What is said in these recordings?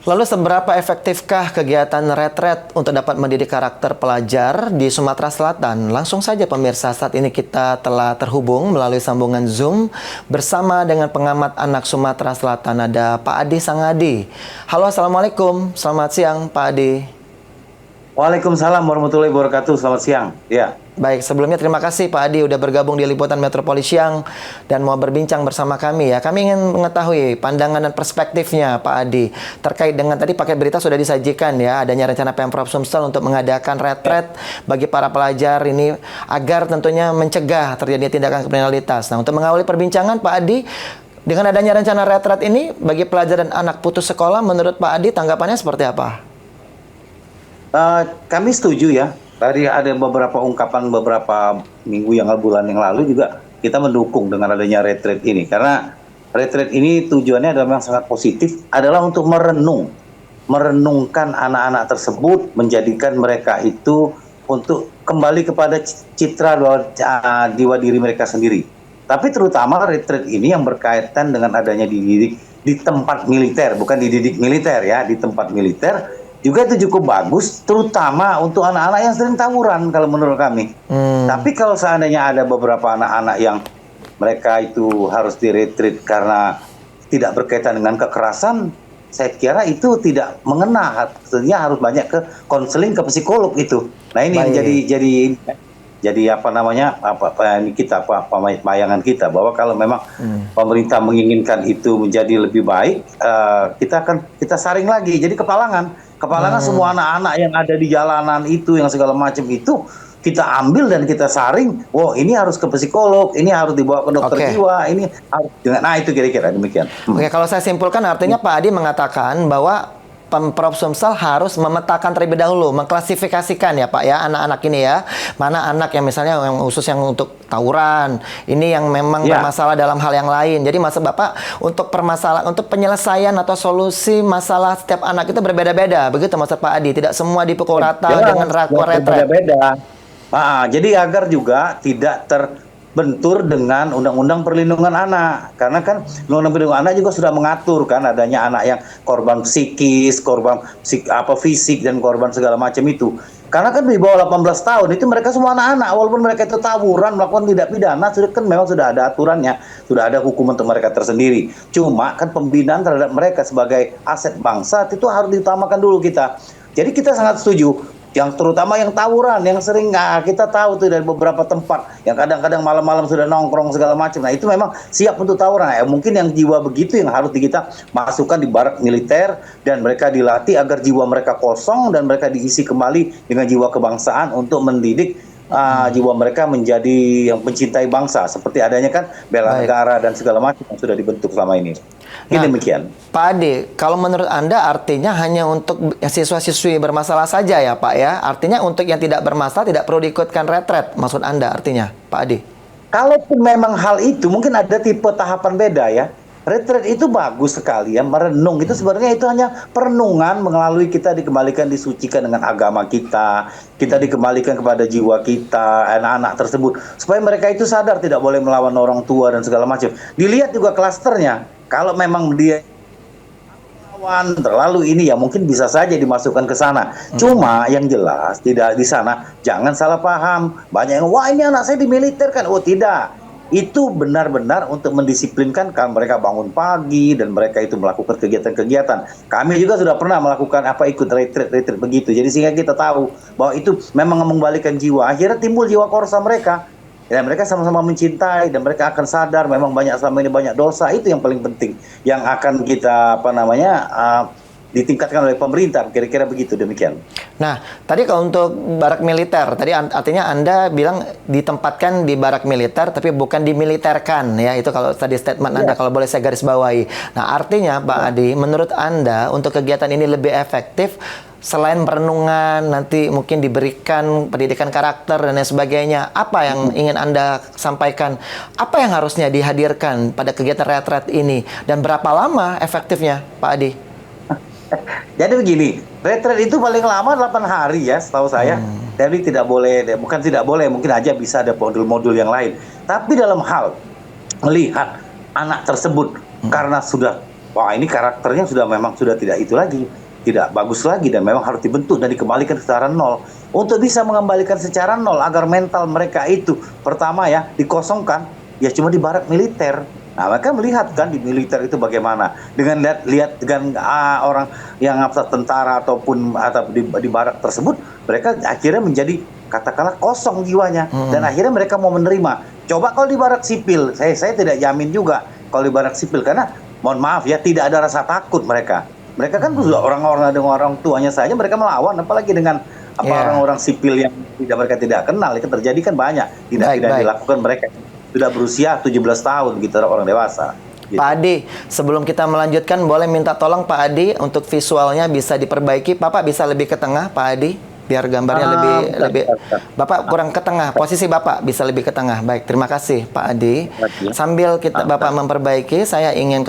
Lalu seberapa efektifkah kegiatan retret untuk dapat mendidik karakter pelajar di Sumatera Selatan? Langsung saja pemirsa, saat ini kita telah terhubung melalui sambungan Zoom bersama dengan pengamat anak Sumatera Selatan, ada Pak Adi Sangadi. Halo, Assalamualaikum. Selamat siang, Pak Adi. Waalaikumsalam warahmatullahi wabarakatuh. Selamat siang. Ya. Baik, sebelumnya terima kasih Pak Adi udah bergabung di Liputan Metropolis Siang dan mau berbincang bersama kami ya. Kami ingin mengetahui pandangan dan perspektifnya Pak Adi terkait dengan tadi paket berita sudah disajikan ya, adanya rencana Pemprov Sumsel untuk mengadakan retret bagi para pelajar ini agar tentunya mencegah terjadinya tindakan kriminalitas. Nah, untuk mengawali perbincangan Pak Adi, dengan adanya rencana retret ini bagi pelajar dan anak putus sekolah, menurut Pak Adi tanggapannya seperti apa? Kami setuju ya. Tadi ada beberapa ungkapan beberapa minggu bulan yang lalu juga kita mendukung dengan adanya retret ini. Karena retret ini tujuannya adalah memang sangat positif, adalah untuk merenungkan anak-anak tersebut, menjadikan mereka itu untuk kembali kepada citra jiwa diri mereka sendiri. Tapi terutama retret ini yang berkaitan dengan adanya dididik di tempat militer, bukan dididik militer ya, di tempat militer. Juga itu cukup bagus, terutama untuk anak-anak yang sering tawuran kalau menurut kami. Tapi kalau seandainya ada beberapa anak-anak yang mereka itu harus diretreat karena tidak berkaitan dengan kekerasan, saya kira itu tidak mengena. Tentunya harus banyak ke konseling, ke psikolog itu. Nah ini yang jadi apa namanya bayangan kita bahwa kalau memang pemerintah menginginkan itu menjadi lebih baik, kita saring lagi jadi kepalangan semua anak-anak yang ada di jalanan itu yang segala macam itu kita ambil dan kita saring. Wow, ini harus ke psikolog, ini harus dibawa ke dokter jiwa, ini harus nah itu kira-kira demikian. Oke, kalau saya simpulkan artinya Pak Adi mengatakan bahwa Pemprov Sumsel harus memetakan terlebih dahulu, mengklasifikasikan ya Pak ya, anak-anak ini ya. Mana anak yang misalnya yang khusus yang untuk tawuran, ini yang memang bermasalah dalam hal yang lain. Jadi maksud Bapak untuk permasalahan, untuk penyelesaian atau solusi masalah setiap anak itu berbeda-beda. Begitu maksud Pak Adi, tidak semua dipukul rata dengan retret. Berbeda-beda. Jadi agar juga tidak bentur dengan Undang-Undang Perlindungan Anak, karena kan Undang-Undang Perlindungan Anak juga sudah mengatur kan adanya anak yang korban psikis, korban fisik dan korban segala macam itu. Karena kan di bawah 18 tahun itu mereka semua anak-anak, walaupun mereka itu tawuran melakukan tindak pidana, memang sudah ada aturannya, sudah ada hukum untuk mereka tersendiri. Cuma kan pembinaan terhadap mereka sebagai aset bangsa itu harus diutamakan dulu kita. Jadi kita sangat setuju. Yang terutama yang tawuran, yang sering kita tahu tuh dari beberapa tempat yang kadang-kadang malam-malam sudah nongkrong segala macam. Nah itu memang siap untuk tawuran. Mungkin yang jiwa begitu yang harus kita masukkan di barak militer dan mereka dilatih agar jiwa mereka kosong dan mereka diisi kembali dengan jiwa kebangsaan untuk mendidik jiwa mereka menjadi yang pencintai bangsa, seperti adanya kan bela negara dan segala macam yang sudah dibentuk selama ini. Demikian. Pak Ade, kalau menurut Anda artinya hanya untuk siswa-siswi bermasalah saja ya Pak ya? Artinya untuk yang tidak bermasalah tidak perlu diikutkan retret, maksud Anda artinya Pak Ade? Kalaupun memang hal itu mungkin ada tipe tahapan beda ya. Retret itu bagus sekali ya, merenung itu sebenarnya itu hanya perenungan melalui kita dikembalikan, disucikan dengan agama kita dikembalikan kepada jiwa kita, anak-anak tersebut, supaya mereka itu sadar tidak boleh melawan orang tua dan segala macam. Dilihat juga klasternya, kalau memang dia melawan terlalu ini ya mungkin bisa saja dimasukkan ke sana. Cuma yang jelas tidak di sana, jangan salah paham. Banyak yang wah ini anak saya di militer kan, oh tidak. Itu benar-benar untuk mendisiplinkan kan mereka bangun pagi dan mereka itu melakukan kegiatan-kegiatan. Kami juga sudah pernah melakukan ikut retret begitu. Jadi sehingga kita tahu bahwa itu memang mengembalikan jiwa. Akhirnya timbul jiwa korsa mereka. Dan mereka sama-sama mencintai dan mereka akan sadar memang selama ini banyak dosa. Itu yang paling penting yang akan kita ditingkatkan oleh pemerintah, kira-kira begitu, demikian. Nah, tadi kalau untuk barak militer, tadi artinya Anda bilang ditempatkan di barak militer, tapi bukan dimiliterkan, ya, itu kalau tadi statement Anda, kalau boleh saya garis bawahi. Nah, artinya Pak Adi, menurut Anda, untuk kegiatan ini lebih efektif, selain perenungan, nanti mungkin diberikan pendidikan karakter dan lain sebagainya, apa yang ingin Anda sampaikan? Apa yang harusnya dihadirkan pada kegiatan retret ini? Dan berapa lama efektifnya, Pak Adi? Jadi begini, retret itu paling lama 8 hari ya, setahu saya. Jadi tidak boleh, bukan tidak boleh, mungkin aja bisa ada modul-modul yang lain. Tapi dalam hal melihat anak tersebut karena sudah wah ini karakternya memang sudah tidak itu lagi, tidak bagus lagi dan memang harus dibentuk dan dikembalikan secara nol. Untuk bisa mengembalikan secara nol agar mental mereka itu pertama ya dikosongkan, ya cuma di barak militer. Nah, mereka melihat kan di militer itu bagaimana dengan lihat dengan orang yang tentara ataupun atau di barak tersebut, mereka akhirnya menjadi katakanlah kosong jiwanya dan akhirnya mereka mau menerima. Coba kalau di barak sipil, saya tidak jamin juga kalau di barak sipil karena mohon maaf ya tidak ada rasa takut mereka. Mereka kan sudah orang-orang dengan orang tuanya saja mereka melawan, apalagi dengan orang-orang sipil yang mereka tidak kenal. Itu terjadi kan banyak tidak dilakukan mereka sudah berusia 17 tahun gitu orang dewasa. Gitu. Pak Adi, sebelum kita melanjutkan boleh minta tolong Pak Adi untuk visualnya bisa diperbaiki. Bapak bisa lebih ke tengah Pak Adi biar gambarnya lebih Bapak kurang ke tengah. Posisi Bapak bisa lebih ke tengah. Baik, terima kasih Pak Adi. Sambil Bapak memperbaiki, saya ingin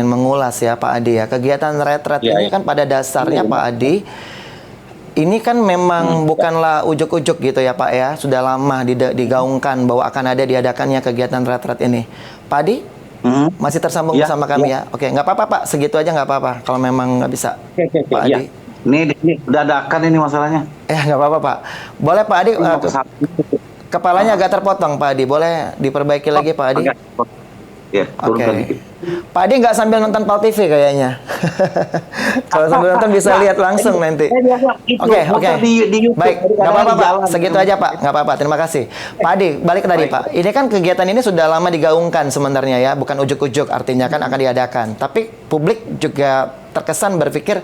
mengulas ya Pak Adi ya. Kegiatan retret ini kan pada dasarnya Pak Adi ini kan memang bukanlah ujuk-ujuk gitu ya Pak ya. Sudah lama digaungkan bahwa akan ada diadakannya kegiatan retret ini. Pak Adi, masih tersambung bersama kami ya? Oke, nggak apa-apa Pak. Segitu aja nggak apa-apa. Kalau memang nggak bisa. Pak Adi. Ini dadakan ini masalahnya. Nggak apa-apa Pak. Boleh Pak Adi, kepalanya agak terpotong Pak Adi. Boleh diperbaiki lagi Pak Adi? Ya, Oke. Pak Adi nggak sambil nonton Pal TV kayaknya. Kalau sambil nonton bisa lihat langsung nanti. Oke. Baik, nggak apa-apa Pak. Segitu aja Pak. Nggak apa-apa. Terima kasih. Pak Adi, balik tadi Pak. Ini kan kegiatan ini sudah lama digaungkan sebenarnya ya, bukan ujuk-ujuk. Artinya kan akan diadakan. Tapi publik juga terkesan berpikir,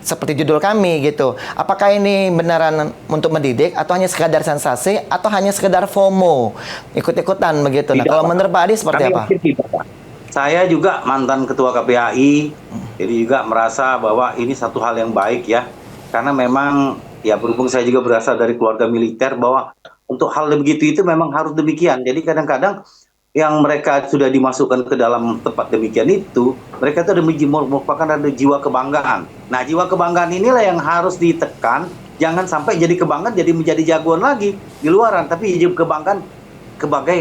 seperti judul kami gitu. Apakah ini beneran untuk mendidik atau hanya sekedar sensasi atau hanya sekedar FOMO, ikut-ikutan begitu? Nah, kalau menurut Pak Adi seperti apa? Saya juga mantan ketua KPAI, jadi juga merasa bahwa ini satu hal yang baik ya. Karena memang ya berhubung saya juga berasal dari keluarga militer bahwa untuk hal begitu itu memang harus demikian. Jadi kadang-kadang yang mereka sudah dimasukkan ke dalam tempat demikian itu, mereka itu merupakan ada jiwa kebanggaan. Nah, jiwa kebanggaan inilah yang harus ditekan, jangan sampai jadi kebanggaan jadi menjadi jagoan lagi di luaran, tapi jiwa kebanggaan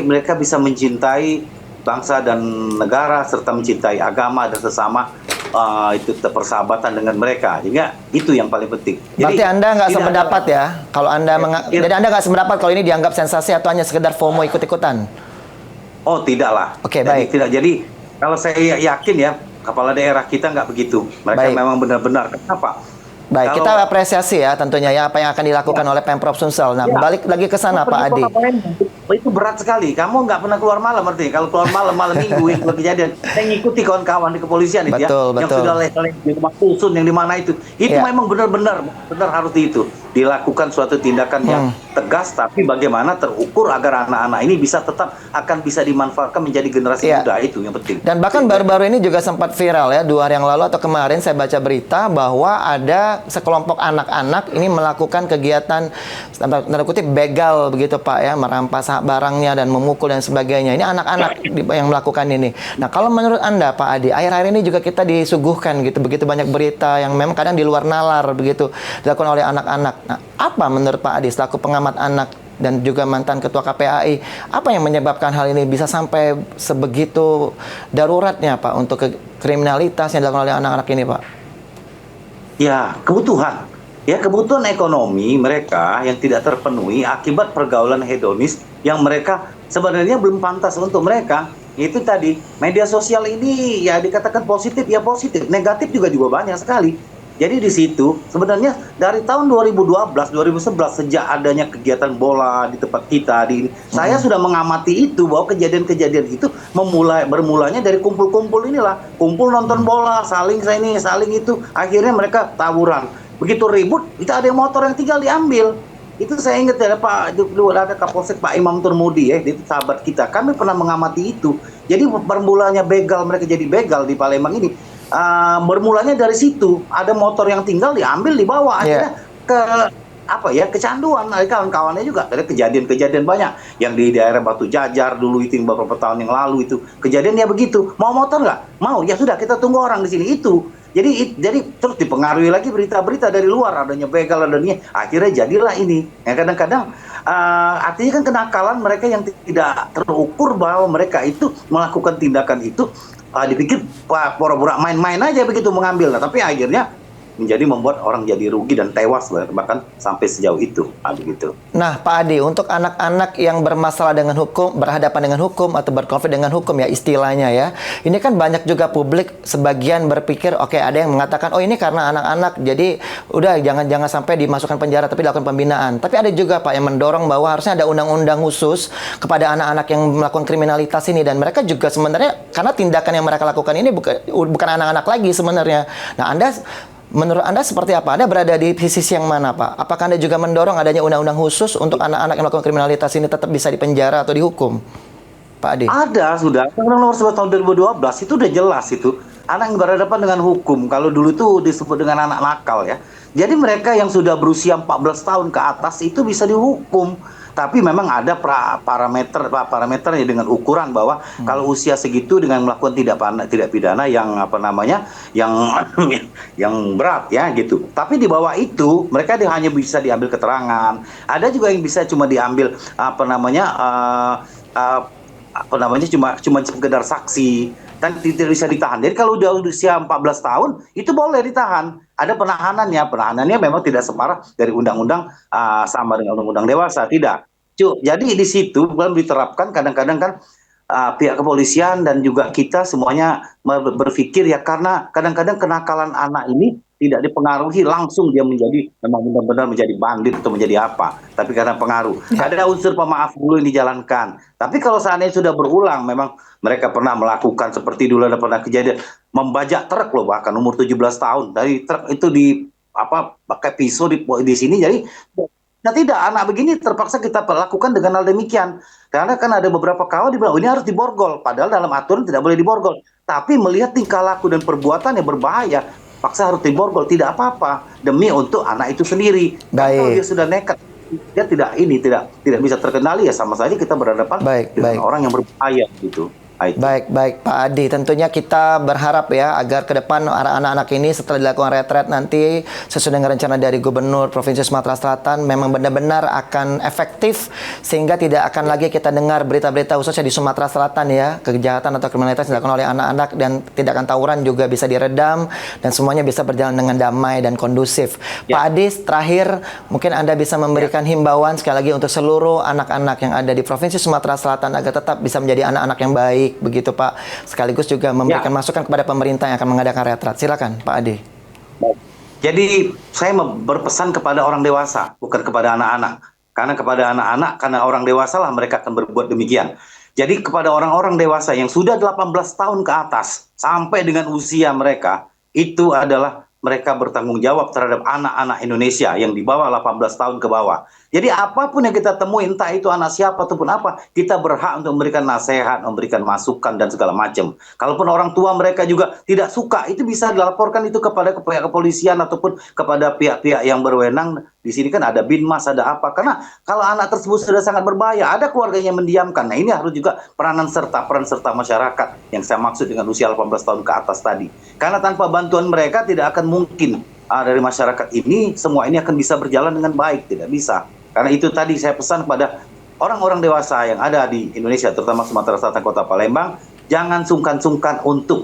mereka bisa mencintai bangsa dan negara serta mencintai agama dan sesama itu persahabatan dengan mereka. Jadi itu yang paling penting. Berarti Anda nggak sependapat ya? Kalau Anda jadi Anda nggak sependapat kalau ini dianggap sensasi atau hanya sekedar FOMO ikut-ikutan? Oh, tidaklah. Oke, baik. Tidak. Jadi kalau saya yakin ya, kepala daerah kita nggak begitu. Mereka memang benar-benar. Kenapa? Baik, kita apresiasi ya tentunya ya apa yang akan dilakukan oleh Pemprov Sumsel. Nah, balik lagi ke sana Pak Adi. Itu berat sekali. Kamu nggak pernah keluar malam, artinya. Kalau keluar malam minggu itu kejadian. Saya ngikuti kawan-kawan di kepolisian itu yang sudah leleh di rumah Susun yang di mana itu memang benar-benar harus dilakukan suatu tindakan yang tegas, tapi bagaimana terukur agar anak-anak ini akan bisa dimanfaatkan menjadi generasi muda, itu yang penting. Dan bahkan baru-baru ini juga sempat viral ya, 2 hari yang lalu atau kemarin saya baca berita bahwa ada sekelompok anak-anak ini melakukan kegiatan tanda kutip begal begitu Pak ya, merampas barangnya dan memukul dan sebagainya. Ini anak-anak yang melakukan ini. Nah, kalau menurut Anda Pak Adi, akhir-akhir ini juga kita disuguhkan gitu begitu banyak berita yang memang kadang di luar nalar begitu dilakukan oleh anak-anak. Nah, apa menurut Pak Adi selaku pengamat anak dan juga mantan ketua KPAI, apa yang menyebabkan hal ini bisa sampai sebegitu daruratnya Pak untuk kriminalitas yang dilakukan oleh anak-anak ini Pak? Ya, kebutuhan. Ya, kebutuhan ekonomi mereka yang tidak terpenuhi akibat pergaulan hedonis yang mereka sebenarnya belum pantas untuk mereka. Itu tadi, media sosial ini ya dikatakan positif, ya positif. Negatif juga banyak sekali. Jadi di situ sebenarnya dari tahun 2012, 2011 sejak adanya kegiatan bola di tempat kita saya sudah mengamati itu bahwa kejadian-kejadian itu bermulanya dari kumpul-kumpul inilah, kumpul nonton bola, saling itu, akhirnya mereka tawuran. Begitu ribut, itu ada yang motor yang tinggal diambil. Itu saya ingat ya Pak, dulu ada Kapolsek Pak Imam Turmudi ya, itu sahabat kita. Kami pernah mengamati itu. Jadi bermulanya begal, mereka jadi begal di Palembang ini. Bermulanya dari situ, ada motor yang tinggal diambil, dibawa, akhirnya kecanduan kawan-kawannya juga. Ada kejadian-kejadian banyak yang di daerah Batu Jajar dulu itu beberapa tahun yang lalu itu kejadian ya begitu. Mau motor nggak? Mau, ya sudah kita tunggu orang di sini itu. Jadi terus dipengaruhi lagi berita-berita dari luar, adanya begal, adanya akhirnya jadilah ini. Ya kadang-kadang artinya kan kenakalan mereka yang tidak terukur bahwa mereka itu melakukan tindakan itu dipikir pura-pura main-main aja begitu mengambil. Nah, tapi akhirnya menjadi membuat orang jadi rugi dan tewas bahkan sampai sejauh itu begitu. Nah, Pak Adi, untuk anak-anak yang bermasalah dengan hukum, berhadapan dengan hukum atau berkonflik dengan hukum ya istilahnya ya. Ini kan banyak juga publik sebagian berpikir oke, ada yang mengatakan oh ini karena anak-anak jadi udah jangan sampai dimasukkan penjara tapi dilakukan pembinaan. Tapi ada juga Pak yang mendorong bahwa harusnya ada undang-undang khusus kepada anak-anak yang melakukan kriminalitas ini, dan mereka juga sebenarnya karena tindakan yang mereka lakukan ini bukan anak-anak lagi sebenarnya. Nah, menurut Anda seperti apa? Anda berada di sisi yang mana, Pak? Apakah Anda juga mendorong adanya undang-undang khusus untuk anak-anak yang melakukan kriminalitas ini tetap bisa dipenjara atau dihukum? Pak Adi. Ada, sudah. Undang-Undang Nomor 11 tahun 2012 itu udah jelas itu. Anak yang berhadapan dengan hukum. Kalau dulu itu disebut dengan anak nakal ya. Jadi mereka yang sudah berusia 14 tahun ke atas itu bisa dihukum. Tapi memang ada parameternya dengan ukuran bahwa kalau usia segitu dengan melakukan tidak pidana yang yang berat ya gitu. Tapi di bawah itu mereka hanya bisa diambil keterangan. Ada juga yang bisa cuma diambil cuma sekedar saksi dan tidak bisa ditahan. Jadi kalau udah usia 14 tahun itu boleh ditahan. Ada penahanannya memang tidak separah dari undang-undang sama dengan undang-undang dewasa, tidak. Jadi di situ belum diterapkan, kadang-kadang kan pihak kepolisian dan juga kita semuanya berpikir ya, karena kadang-kadang kenakalan anak ini tidak dipengaruhi langsung dia memang benar-benar menjadi bandit atau menjadi apa, tapi karena pengaruh. Ada unsur pemaaf dulu yang dijalankan. Tapi kalau seandainya sudah berulang, memang mereka pernah melakukan seperti dulu ada pernah kejadian membajak truk loh, bahkan umur 17 tahun dari truk itu pakai pisau di sini. Jadi tidak, anak begini terpaksa kita lakukan dengan hal demikian. Karena kan ada beberapa kawan dibilang ini harus diborgol, padahal dalam aturan tidak boleh diborgol. Tapi melihat tingkah laku dan perbuatan yang berbahaya, paksa harus diborgol, tidak apa-apa demi untuk anak itu sendiri. Kalau dia sudah nekat, dia tidak bisa terkendali ya, sama saja kita berhadapan dengan orang yang berbahaya gitu. Baik Pak Adi, tentunya kita berharap ya agar ke depan anak-anak ini setelah dilakukan retret nanti sesuai dengan rencana dari Gubernur Provinsi Sumatera Selatan memang benar-benar akan efektif, sehingga tidak akan lagi kita dengar berita-berita khususnya di Sumatera Selatan ya, kejahatan atau kriminalitas yang dilakukan oleh anak-anak, dan tindakan tawuran juga bisa diredam dan semuanya bisa berjalan dengan damai dan kondusif. Pak Adi, terakhir mungkin Anda bisa memberikan himbauan sekali lagi untuk seluruh anak-anak yang ada di Provinsi Sumatera Selatan agar tetap bisa menjadi anak-anak yang baik begitu Pak, sekaligus juga memberikan masukan kepada pemerintah yang akan mengadakan retret. Silakan Pak Adi. Jadi saya berpesan kepada orang dewasa, bukan kepada anak-anak. Karena kepada anak-anak, karena orang dewasa lah mereka akan berbuat demikian. Jadi kepada orang-orang dewasa yang sudah 18 tahun ke atas sampai dengan usia mereka, itu adalah mereka bertanggung jawab terhadap anak-anak Indonesia yang di bawah 18 tahun ke bawah. Jadi apapun yang kita temui, entah itu anak siapa ataupun apa, kita berhak untuk memberikan nasihat, memberikan masukan dan segala macam. Kalaupun orang tua mereka juga tidak suka, itu bisa dilaporkan itu kepada pihak kepolisian ataupun kepada pihak-pihak yang berwenang. Di sini kan ada Binmas, ada apa. Karena kalau anak tersebut sudah sangat berbahaya, ada keluarganya yang mendiamkan. Nah, ini harus juga peran serta masyarakat yang saya maksud dengan usia 18 tahun ke atas tadi. Karena tanpa bantuan mereka tidak akan mungkin dari masyarakat ini, semua ini akan bisa berjalan dengan baik. Tidak bisa. Karena itu tadi saya pesan kepada orang-orang dewasa yang ada di Indonesia, terutama Sumatera Selatan, Kota Palembang, jangan sungkan-sungkan untuk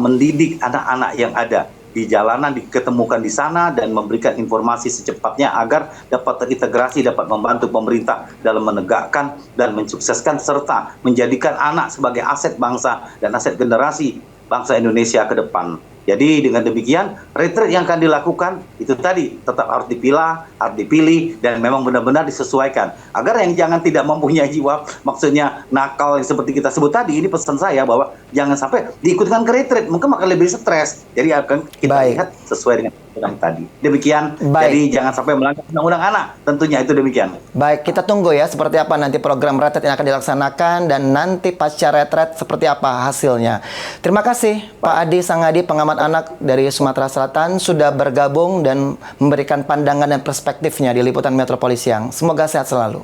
mendidik anak-anak yang ada di jalanan, diketemukan di sana, dan memberikan informasi secepatnya agar dapat terintegrasi, dapat membantu pemerintah dalam menegakkan dan mensukseskan serta menjadikan anak sebagai aset bangsa dan aset generasi bangsa Indonesia ke depan. Jadi dengan demikian, retret yang akan dilakukan itu tadi tetap harus dipilah, harus dipilih, dan memang benar-benar disesuaikan. Agar yang jangan tidak mempunyai jiwa, maksudnya nakal yang seperti kita sebut tadi, ini pesan saya bahwa jangan sampai diikutkan ke retret, mungkin akan lebih stres. Jadi akan kita lihat sesuai dengan yang tadi. Demikian, jadi jangan sampai melanggar undang-undang anak, tentunya itu demikian. Baik, kita tunggu ya seperti apa nanti program retret yang akan dilaksanakan dan nanti pasca retret seperti apa hasilnya. Terima kasih Pak Adi Sangadi, pengamat anak dari Sumatera Selatan, sudah bergabung dan memberikan pandangan dan perspektifnya di Liputan Metropolis Siang. Semoga sehat selalu.